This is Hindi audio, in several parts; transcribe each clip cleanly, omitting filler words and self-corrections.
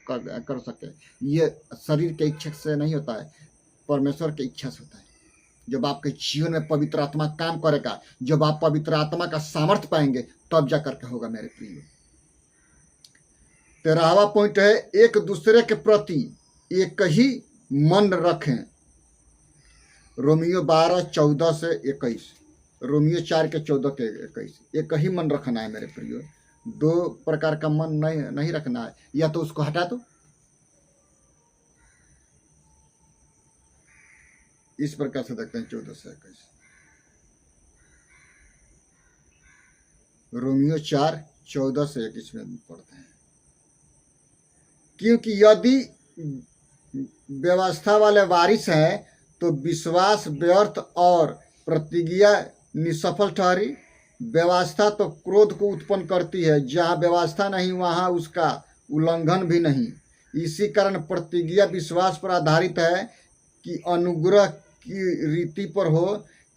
कर सके। ये शरीर के इच्छा से नहीं होता है, परमेश्वर की इच्छा से होता है। जब आपके जीवन में पवित्र आत्मा काम करेगा, जब आप पवित्र आत्मा का सामर्थ्य पाएंगे, तब जा करके होगा मेरे प्रिय। 13वां पॉइंट है, एक दूसरे के प्रति एक ही मन रखें। रोमियो 12:14 से 21, रोमियो 4 के 14 के 21। एक ही मन रखना है मेरे प्रियो, दो प्रकार का मन नहीं रखना है। या तो उसको हटा दो, इस प्रकार से देखते हैं 14 से 21। रोमियो 4:14 से 21 में पढ़ते हैं, क्योंकि यदि व्यवस्था वाले वारिस हैं तो विश्वास व्यर्थ और प्रतिज्ञा निसफल ठहरी। व्यवस्था तो क्रोध को उत्पन्न करती है, जहाँ व्यवस्था नहीं वहाँ उसका उल्लंघन भी नहीं। इसी कारण प्रतिज्ञा विश्वास पर आधारित है कि अनुग्रह की रीति पर हो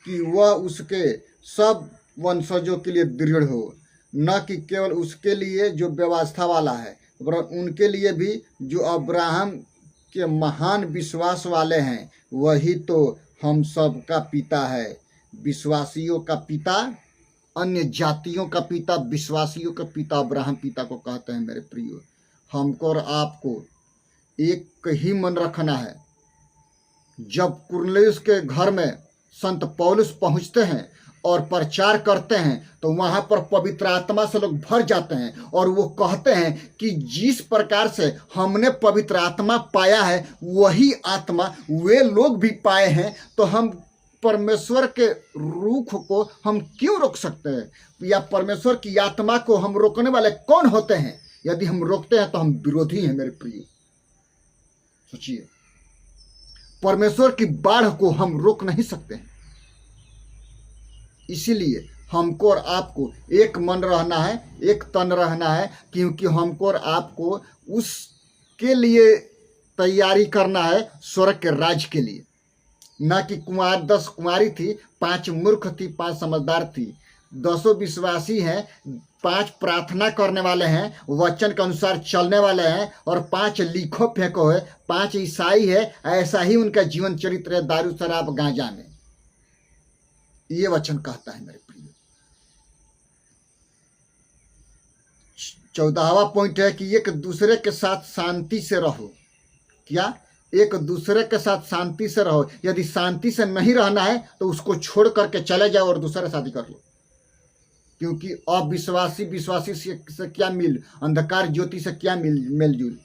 कि वह उसके सब वंशजों के लिए दृढ़ हो, न कि केवल उसके लिए जो व्यवस्था वाला है, वरन उनके लिए भी जो अब्राहम के महान विश्वास वाले हैं। वही तो हम सब का पिता है, विश्वासियों का पिता, अन्य जातियों का पिता, विश्वासियों का पिता अब्राहम पिता को कहते हैं। मेरे प्रियो, हमको और आपको एक ही मन रखना है। जब कुरनेलियुस के घर में संत पौलुस पहुंचते हैं और प्रचार करते हैं तो वहां पर पवित्र आत्मा से लोग भर जाते हैं और वो कहते हैं कि जिस प्रकार से हमने पवित्र आत्मा पाया है वही आत्मा वे लोग भी पाए हैं, तो हम परमेश्वर के रूख को हम क्यों रोक सकते हैं? या परमेश्वर की आत्मा को हम रोकने वाले कौन होते हैं? यदि हम रोकते हैं तो हम विरोधी हैं। मेरे प्रिय, सोचिए, परमेश्वर की बाढ़ को हम रोक नहीं सकते हैं। इसीलिए हमको और आपको एक मन रहना है, एक तन रहना है, क्योंकि हमको और आपको उसके लिए तैयारी करना है, स्वर्ग के राज्य के लिए। न कि 10 कुंवारी थी, 5 मूर्ख थी, 5 समझदार थी, 10 विश्वासी हैं, 5 प्रार्थना करने वाले हैं, वचन के अनुसार चलने वाले हैं, और 5 लिखो फेंको है, 5 ईसाई है। ऐसा ही उनका जीवन चरित्र है, दारू शराब गांजा में। ये वचन कहता है मेरे प्रिय। 14वां पॉइंट है कि एक दूसरे के साथ शांति से रहो। क्या? एक दूसरे के साथ शांति से रहो। यदि शांति से नहीं रहना है तो उसको छोड़ करके चले जाओ और दूसरा शादी कर लो, क्योंकि अविश्वासी विश्वासी से क्या मिल, अंधकार ज्योति से क्या मेलजूल।